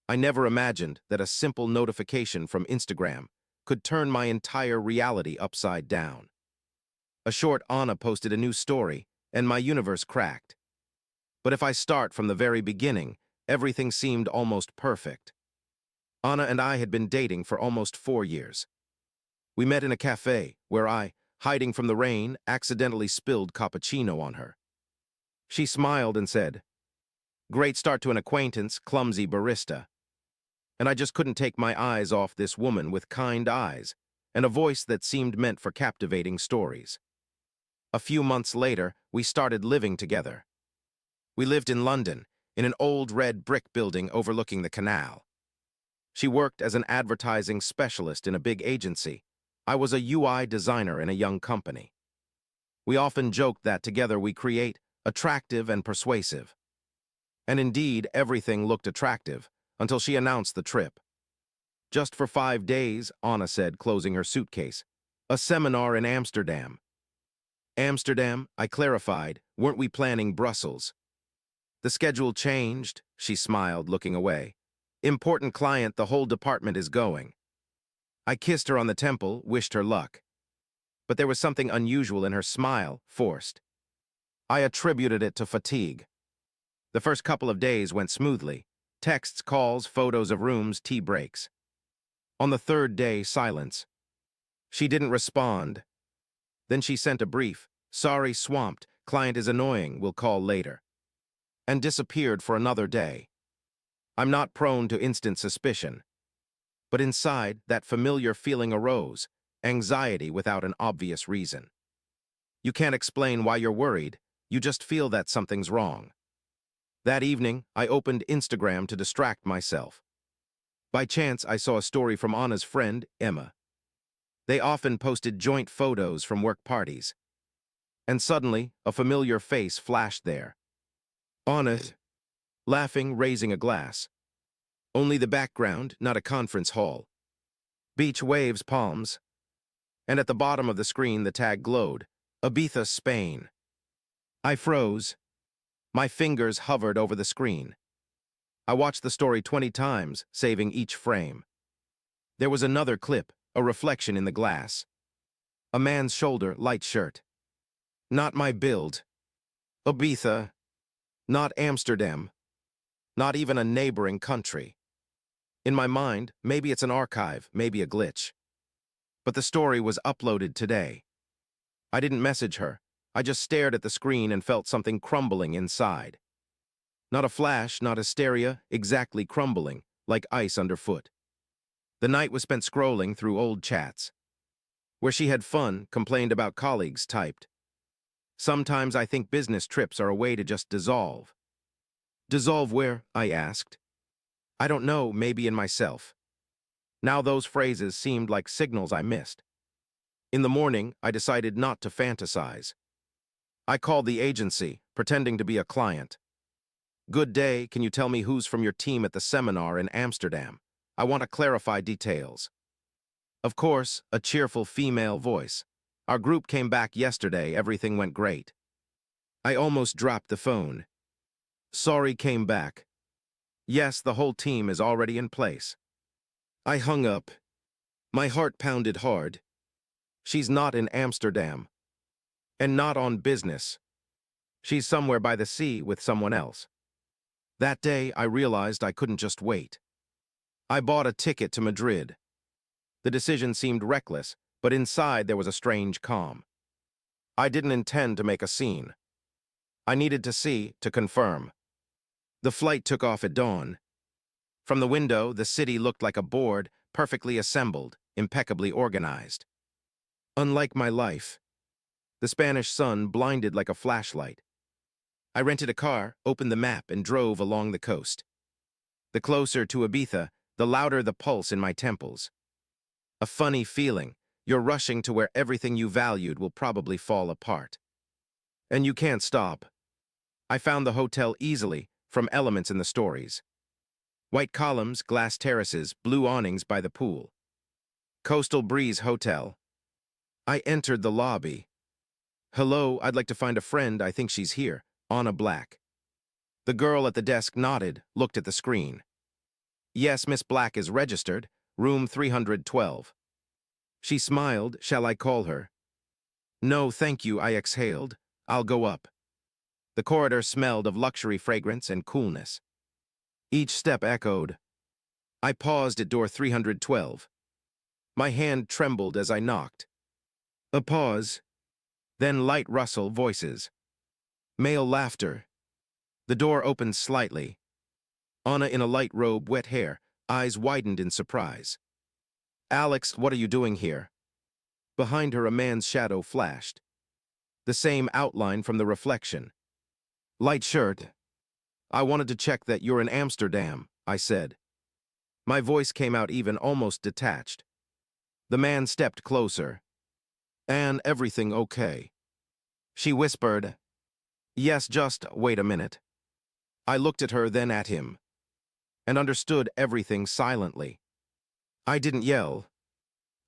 I never imagined that a simple notification from Instagram could turn my entire reality upside down. A short Anna posted a new story, and my universe cracked. But if I start from the very beginning, everything seemed almost perfect. Anna and I had been dating for almost 4 years. We met in a cafe where I, hiding from the rain, accidentally spilled cappuccino on her. She smiled and said, "Great start to an acquaintance, clumsy barista." And I just couldn't take my eyes off this woman with kind eyes and a voice that seemed meant for captivating stories. A few months later, we started living together. We lived in London, in an old red brick building overlooking the canal. She worked as an advertising specialist in a big agency. I was a UI designer in a young company. We often joked that together we create attractive and persuasive. And indeed, everything looked attractive until she announced the trip. "Just for 5 days," Anna said, closing her suitcase. "A seminar in Amsterdam." "Amsterdam," I clarified. "Weren't we planning Brussels?" "The schedule changed," she smiled, looking away. "Important client, the whole department is going." I kissed her on the temple, wished her luck. But there was something unusual in her smile, forced. I attributed it to fatigue. The first couple of days went smoothly. Texts, calls, photos of rooms, tea breaks. On the third day, silence. She didn't respond. Then she sent a brief, "Sorry, swamped, client is annoying, we'll call later," and disappeared for another day. I'm not prone to instant suspicion. But inside, that familiar feeling arose, anxiety without an obvious reason. You can't explain why you're worried, you just feel that something's wrong. That evening, I opened Instagram to distract myself. By chance, I saw a story from Anna's friend, Emma. They often posted joint photos from work parties. And suddenly, a familiar face flashed there. Anna, laughing, raising a glass. Only the background, not a conference hall. Beach waves, palms. And at the bottom of the screen, the tag glowed, Ibiza, Spain. I froze. My fingers hovered over the screen. I watched the story 20 times, saving each frame. There was another clip, a reflection in the glass. A man's shoulder, light shirt. Not my build. Ibiza. Not Amsterdam. Not even a neighboring country. In my mind, maybe it's an archive, maybe a glitch. But the story was uploaded today. I didn't message her. I just stared at the screen and felt something crumbling inside. Not a flash, not hysteria, exactly crumbling, like ice underfoot. The night was spent scrolling through old chats. Where she had fun, complained about colleagues, typed. Sometimes I think business trips are a way to just dissolve. Dissolve where? I asked. I don't know, maybe in myself. Now those phrases seemed like signals I missed. In the morning, I decided not to fantasize. I called the agency, pretending to be a client. "Good day, can you tell me who's from your team at the seminar in Amsterdam? I want to clarify details." Of course, a cheerful female voice. "Our group came back yesterday, everything went great." I almost dropped the phone. "Sorry, came back. Yes, the whole team is already in place." I hung up. My heart pounded hard. She's not in Amsterdam. And not on business. She's somewhere by the sea with someone else. That day, I realized I couldn't just wait. I bought a ticket to Madrid. The decision seemed reckless, but inside there was a strange calm. I didn't intend to make a scene. I needed to see, to confirm. The flight took off at dawn. From the window, the city looked like a board, perfectly assembled, impeccably organized. Unlike my life, the Spanish sun blinded like a flashlight. I rented a car, opened the map, and drove along the coast. The closer to Ibiza, the louder the pulse in my temples. A funny feeling, you're rushing to where everything you valued will probably fall apart. And you can't stop. I found the hotel easily, from elements in the stories. White columns, glass terraces, blue awnings by the pool. Coastal Breeze Hotel. I entered the lobby. "Hello, I'd like to find a friend, I think she's here, Anna Black." The girl at the desk nodded, looked at the screen. Yes, Miss Black is registered, room 312. She smiled. Shall I call her? No, thank you, I exhaled. I'll go up. The corridor smelled of luxury fragrance and coolness. Each step echoed. I paused at door 312. My hand trembled as I knocked. A pause. Then light rustle, voices. Male laughter. The door opened slightly. Anna in a light robe, wet hair, eyes widened in surprise. Alex, what are you doing here? Behind her, a man's shadow flashed. The same outline from the reflection. Light shirt. I wanted to check that you're in Amsterdam, I said. My voice came out even, almost detached. The man stepped closer. Anne, everything okay? She whispered. Yes, just wait a minute. I looked at her, then at him, and understood everything silently. I didn't yell.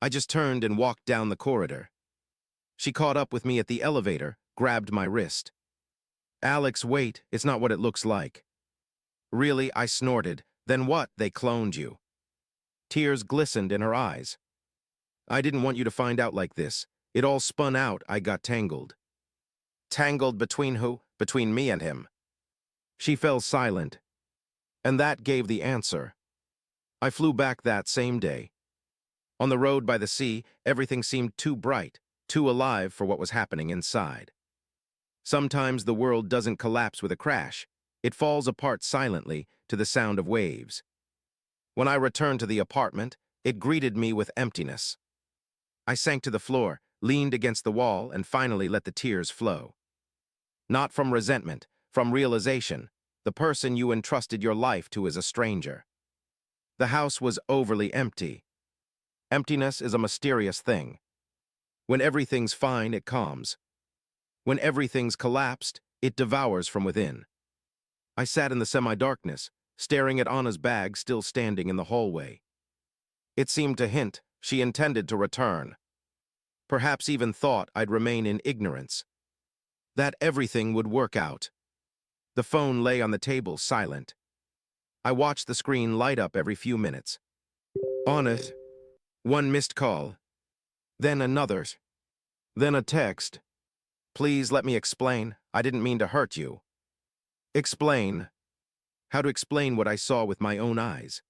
I just turned and walked down the corridor. She caught up with me at the elevator, grabbed my wrist. Alex, wait, it's not what it looks like. Really, I snorted. Then what? They cloned you. Tears glistened in her eyes. I didn't want you to find out like this. It all spun out. I got tangled. Tangled between who? Between me and him. She fell silent. And that gave the answer. I flew back that same day. On the road by the sea, everything seemed too bright, too alive for what was happening inside. Sometimes the world doesn't collapse with a crash. It falls apart silently to the sound of waves. When I returned to the apartment, it greeted me with emptiness. I sank to the floor, leaned against the wall, and finally let the tears flow. Not from resentment, from realization. The person you entrusted your life to is a stranger. The house was overly empty. Emptiness is a mysterious thing. When everything's fine, it calms. When everything's collapsed, it devours from within. I sat in the semi-darkness, staring at Anna's bag still standing in the hallway. It seemed to hint she intended to return. Perhaps even thought I'd remain in ignorance. That everything would work out. The phone lay on the table, silent. I watched the screen light up every few minutes. On it, one missed call. Then another. Then a text. Please let me explain. I didn't mean to hurt you. Explain. How to explain what I saw with my own eyes?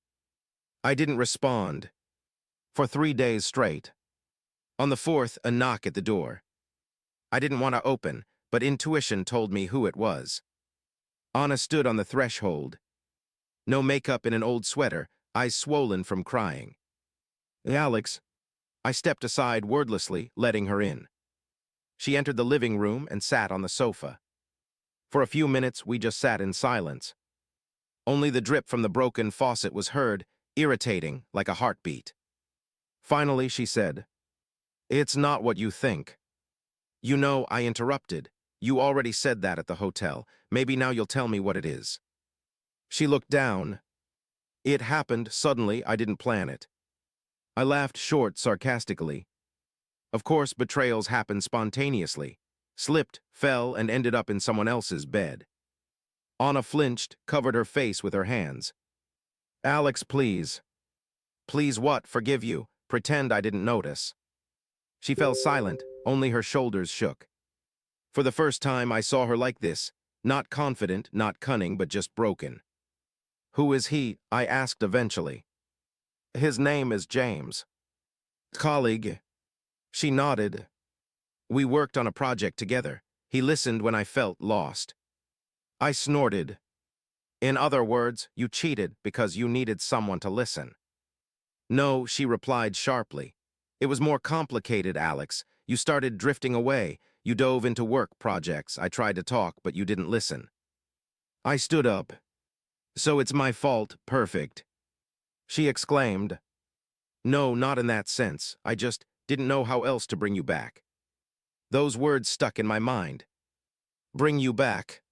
I didn't respond. For 3 days straight. On the fourth, a knock at the door. I didn't want to open, but intuition told me who it was. Anna stood on the threshold. No makeup, in an old sweater, eyes swollen from crying. Alex. I stepped aside wordlessly, letting her in. She entered the living room and sat on the sofa. For a few minutes, we just sat in silence. Only the drip from the broken faucet was heard, irritating like a heartbeat. Finally, she said, "It's not what you think." You know, I interrupted. You already said that at the hotel. Maybe now you'll tell me what it is. She looked down. It happened suddenly. I didn't plan it. I laughed short, sarcastically. Of course, betrayals happen spontaneously. Slipped, fell, and ended up in someone else's bed. Anna flinched, covered her face with her hands. Alex, please. Please what? Forgive you. Pretend I didn't notice. She fell silent, only her shoulders shook. For the first time, I saw her like this, not confident, not cunning, but just broken. Who is he? I asked eventually. His name is James. Colleague. She nodded. We worked on a project together. He listened when I felt lost. I snorted. In other words, you cheated because you needed someone to listen. No, she replied sharply. It was more complicated, Alex. You started drifting away. You dove into work projects. I tried to talk, but you didn't listen. I stood up. So it's my fault, perfect. She exclaimed. No, not in that sense. I just didn't know how else to bring you back. Those words stuck in my mind. Bring you back.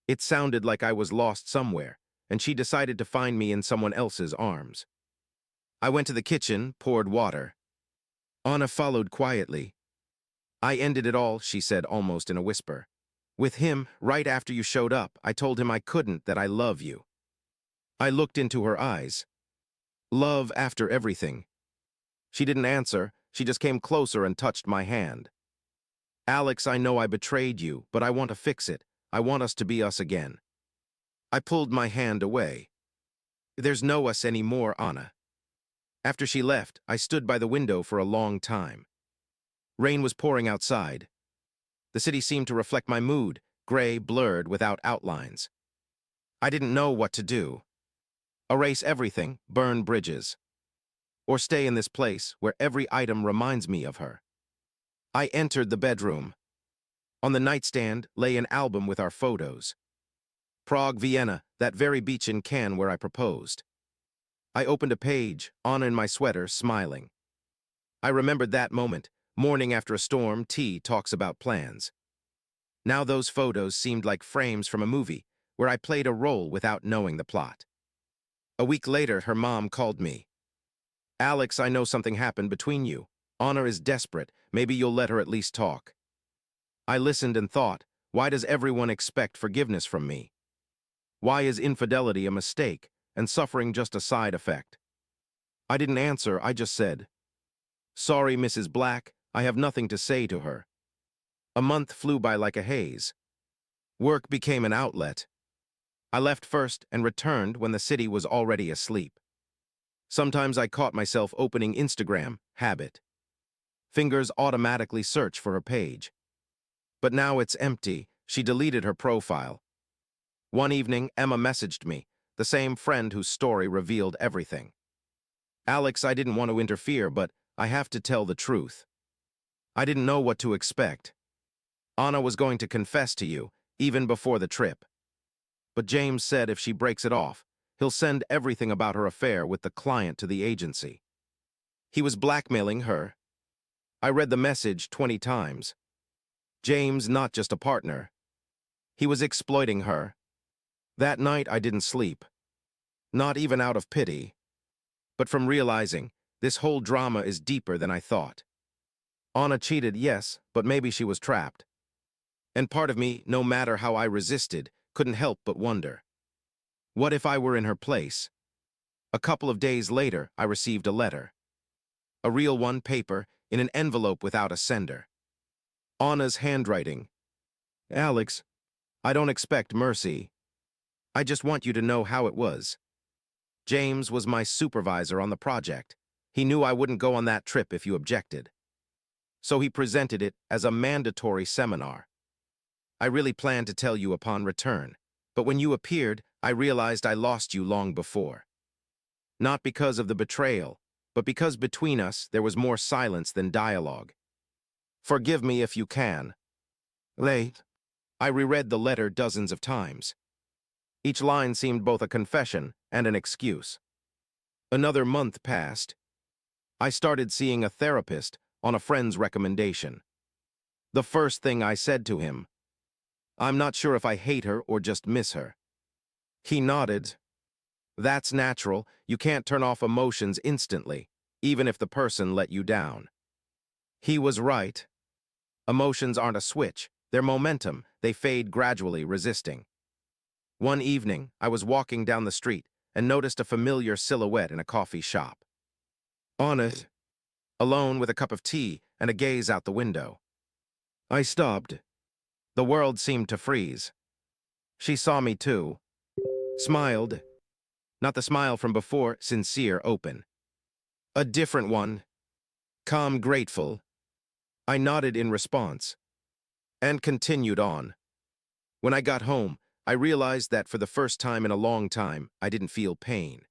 It sounded like I was lost somewhere, and she decided to find me in someone else's arms. I went to the kitchen, poured water. Anna followed quietly. I ended it all, she said almost in a whisper. With him, right after you showed up, I told him I couldn't, that I love you. I looked into her eyes. Love after everything. She didn't answer, she just came closer and touched my hand. Alex, I know I betrayed you, but I want to fix it. I want us to be us again. I pulled my hand away. There's no us anymore, Anna. After she left, I stood by the window for a long time. Rain was pouring outside. The city seemed to reflect my mood, gray, blurred, without outlines. I didn't know what to do. Erase everything, burn bridges. Or stay in this place where every item reminds me of her. I entered the bedroom. On the nightstand lay an album with our photos. Prague, Vienna, that very beach in Cannes where I proposed. I opened a page, Anna in my sweater, smiling. I remembered that moment, morning after a storm, T talks about plans. Now those photos seemed like frames from a movie, where I played a role without knowing the plot. A week later, her mom called me. Alex, I know something happened between you. Anna is desperate. Maybe you'll let her at least talk. I listened and thought, why does everyone expect forgiveness from me? Why is infidelity a mistake and suffering just a side effect? I didn't answer, I just said, sorry, Mrs. Black, I have nothing to say to her. A month flew by like a haze. Work became an outlet. I left first and returned when the city was already asleep. Sometimes I caught myself opening Instagram, habit. Fingers automatically search for her page. But now it's empty. She deleted her profile. One evening, Emma messaged me, the same friend whose story revealed everything. Alex, I didn't want to interfere, but I have to tell the truth. I didn't know what to expect. Anna was going to confess to you, even before the trip. But James said if she breaks it off, he'll send everything about her affair with the client to the agency. He was blackmailing her. I read the message 20 times. James, not just a partner. He was exploiting her. That night I didn't sleep. Not even out of pity, but from realizing this whole drama is deeper than I thought. Anna cheated, yes, but maybe she was trapped. And part of me, no matter how I resisted, couldn't help but wonder. What if I were in her place? A couple of days later, I received a letter. A real one, paper, in an envelope without a sender. Anna's handwriting. Alex, I don't expect mercy. I just want you to know how it was. James was my supervisor on the project. He knew I wouldn't go on that trip if you objected. So he presented it as a mandatory seminar. I really planned to tell you upon return, but when you appeared, I realized I lost you long before. Not because of the betrayal, but because between us there was more silence than dialogue. Forgive me if you can. Late. I reread the letter dozens of times. Each line seemed both a confession and an excuse. Another month passed. I started seeing a therapist on a friend's recommendation. The first thing I said to him, I'm not sure if I hate her or just miss her. He nodded. That's natural. You can't turn off emotions instantly, even if the person let you down. He was right. Emotions aren't a switch. They're momentum. They fade gradually, resisting. One evening, I was walking down the street and noticed a familiar silhouette in a coffee shop. On it, alone with a cup of tea and a gaze out the window. I stopped. The world seemed to freeze. She saw me too. Smiled. Not the smile from before, sincere, open. A different one. Calm, grateful. I nodded in response and continued on. When I got home, I realized that for the first time in a long time, I didn't feel pain.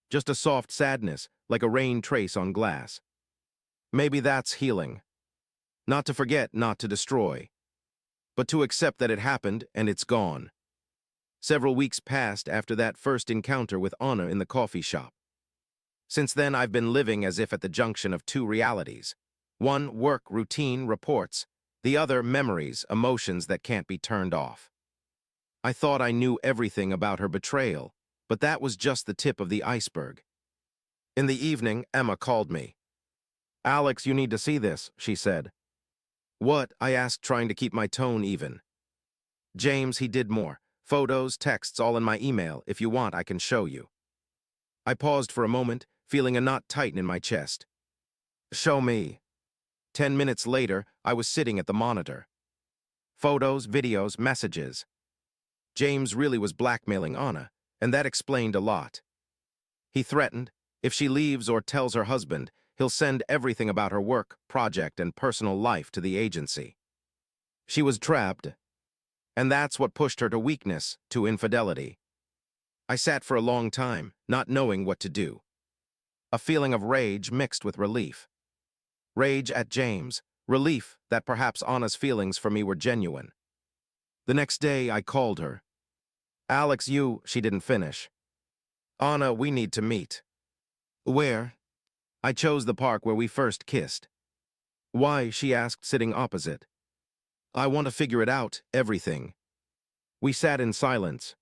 Just a soft sadness, like a rain trace on glass. Maybe that's healing. Not to forget, not to destroy, but to accept that it happened and it's gone. Several weeks passed after that first encounter with Anna in the coffee shop. Since then, I've been living as if at the junction of two realities. One, work, routine, reports. The other, memories, emotions that can't be turned off. I thought I knew everything about her betrayal, but that was just the tip of the iceberg. In the evening, Emma called me. Alex, you need to see this, she said. What? I asked, trying to keep my tone even. James, he did more. Photos, texts, all in my email. If you want, I can show you. I paused for a moment, feeling a knot tighten in my chest. Show me. 10 minutes later, I was sitting at the monitor. Photos, videos, messages. James really was blackmailing Anna, and that explained a lot. He threatened, if she leaves or tells her husband, he'll send everything about her work, project, and personal life to the agency. She was trapped, and that's what pushed her to weakness, to infidelity. I sat for a long time, not knowing what to do. A feeling of rage mixed with relief. Rage at James, relief that perhaps Anna's feelings for me were genuine. The next day, I called her. Alex, she didn't finish. Anna, we need to meet. Where? I chose the park where we first kissed. Why? She asked, sitting opposite. I want to figure it out, everything. We sat in silence.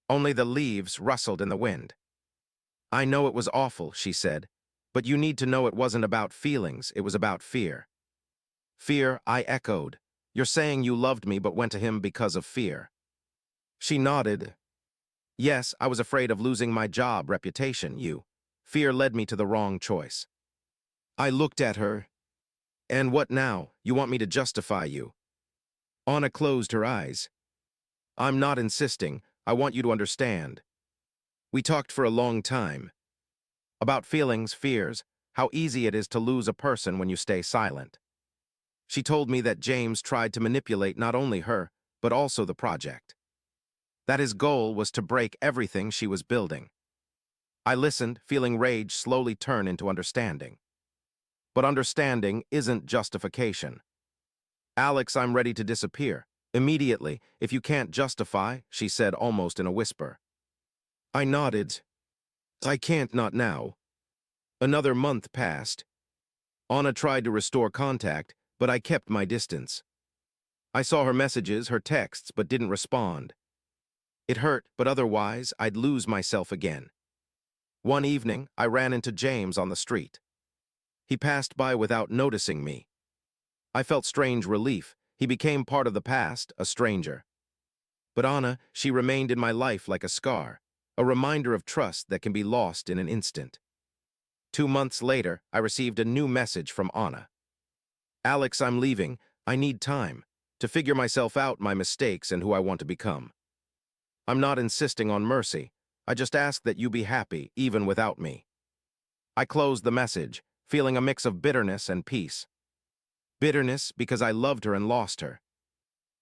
Only the leaves rustled in the wind. I know it was awful, she said, but you need to know it wasn't about feelings, it was about fear. Fear, I echoed. You're saying you loved me but went to him because of fear. She nodded. Yes, I was afraid of losing my job, reputation, Fear led me to the wrong choice. I looked at her. And what now? You want me to justify you? Anna closed her eyes. I'm not insisting. I want you to understand. We talked for a long time. About feelings, fears, how easy it is to lose a person when you stay silent. She told me that James tried to manipulate not only her, but also the project. That his goal was to break everything she was building. I listened, feeling rage slowly turn into understanding. But understanding isn't justification. Alex, I'm ready to disappear. Immediately, if you can't justify, she said almost in a whisper. I nodded. I can't, not now. Another month passed. Anna tried to restore contact, but I kept my distance. I saw her messages, her texts, but didn't respond. It hurt, but otherwise, I'd lose myself again. One evening, I ran into James on the street. He passed by without noticing me. I felt strange relief. He became part of the past, a stranger. But Anna, she remained in my life like a scar, a reminder of trust that can be lost in an instant. 2 months later, I received a new message from Anna. Alex, I'm leaving. I need time to figure myself out, my mistakes, and who I want to become. I'm not insisting on mercy. I just ask that you be happy, even without me. I closed the message, feeling a mix of bitterness and peace. Bitterness because I loved her and lost her.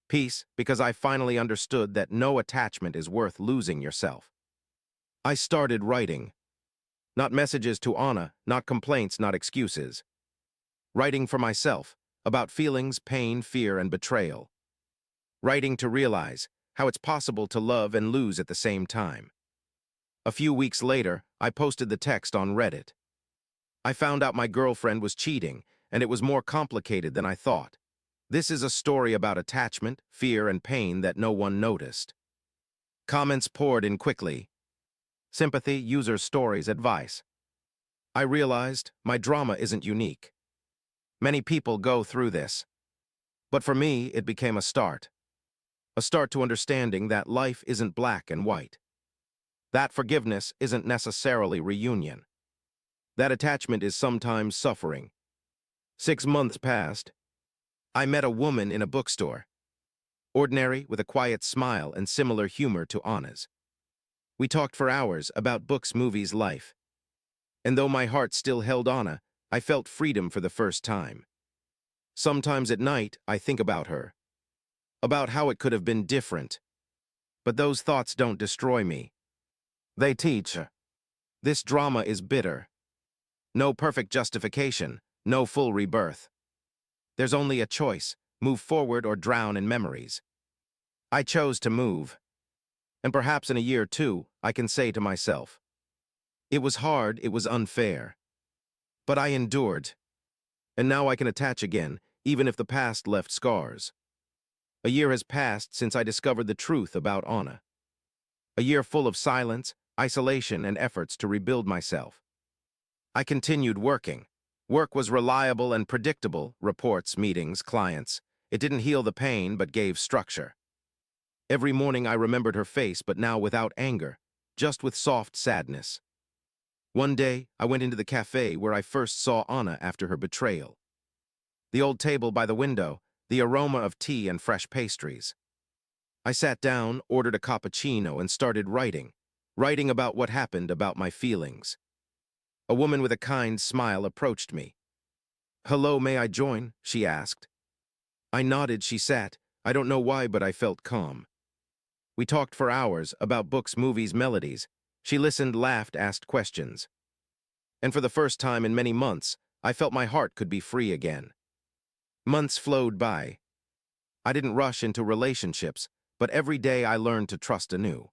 Peace because I finally understood that no attachment is worth losing yourself. I started writing. Not messages to Anna, not complaints, not excuses. Writing for myself, about feelings, pain, fear, and betrayal. Writing to realize how it's possible to love and lose at the same time. A few weeks later, I posted the text on Reddit. I found out my girlfriend was cheating, and it was more complicated than I thought. This is a story about attachment, fear, and pain that no one noticed. Comments poured in quickly. Sympathy, users' stories, advice. I realized my drama isn't unique. Many people go through this. But for me, it became a start. A start to understanding that life isn't black and white. That forgiveness isn't necessarily reunion. That attachment is sometimes suffering. 6 months passed. I met a woman in a bookstore. Ordinary, with a quiet smile and similar humor to Anna's. We talked for hours about books, movies, life. And though my heart still held Anna, I felt freedom for the first time. Sometimes at night, I think about her. About how it could have been different. But those thoughts don't destroy me. They teach. This drama is bitter. No perfect justification, no full rebirth. There's only a choice, move forward or drown in memories. I chose to move. And perhaps in a year or two, I can say to myself, it was hard, it was unfair. But I endured. And now I can attach again, even if the past left scars. A year has passed since I discovered the truth about Anna. A year full of silence, isolation, and efforts to rebuild myself. I continued working. Work was reliable and predictable, reports, meetings, clients. It didn't heal the pain, but gave structure. Every morning I remembered her face, but now without anger, just with soft sadness. One day, I went into the cafe where I first saw Anna after her betrayal. The old table by the window, the aroma of tea and fresh pastries. I sat down, ordered a cappuccino, and started writing about what happened, about my feelings. A woman with a kind smile approached me. "Hello, may I join?" she asked. I nodded. She sat. I don't know why, but I felt calm. We talked for hours about books, movies, melodies. She listened, laughed, asked questions. And for the first time in many months, I felt my heart could be free again. Months flowed by. I didn't rush into relationships, but every day I learned to trust anew.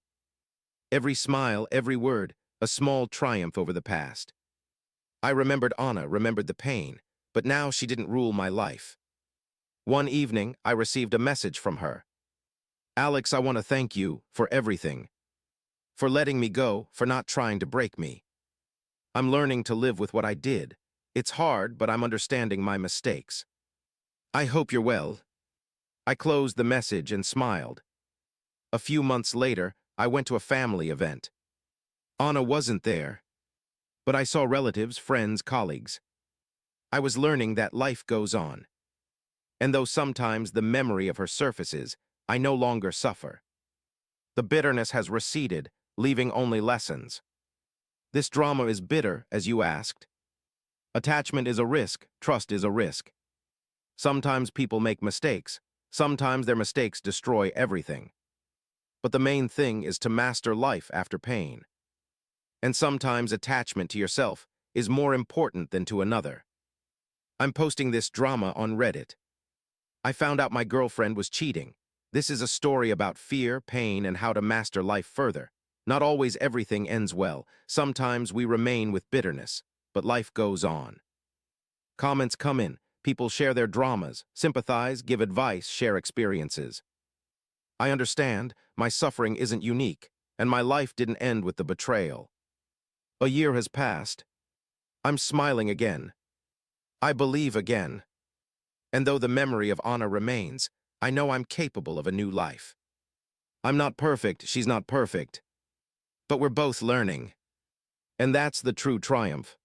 Every smile, every word, a small triumph over the past. I remembered Anna, remembered the pain, but now she didn't rule my life. One evening, I received a message from her. "Alex, I want to thank you for everything. For letting me go, for not trying to break me. I'm learning to live with what I did. It's hard, but I'm understanding my mistakes. I hope you're well." I closed the message and smiled. A few months later, I went to a family event. Anna wasn't there, but I saw relatives, friends, colleagues. I was learning that life goes on. And though sometimes the memory of her surfaces, I no longer suffer. The bitterness has receded, leaving only lessons. This drama is bitter, as you asked. Attachment is a risk, trust is a risk. Sometimes people make mistakes. Sometimes their mistakes destroy everything. But the main thing is to master life after pain. And sometimes attachment to yourself is more important than to another. I'm posting this drama on Reddit. I found out my girlfriend was cheating. This is a story about fear, pain, and how to master life further. Not always everything ends well. Sometimes we remain with bitterness, but life goes on. Comments come in. People share their dramas, sympathize, give advice, share experiences. I understand, my suffering isn't unique, and my life didn't end with the betrayal. A year has passed. I'm smiling again. I believe again. And though the memory of Anna remains, I know I'm capable of a new life. I'm not perfect, she's not perfect. But we're both learning. And that's the true triumph.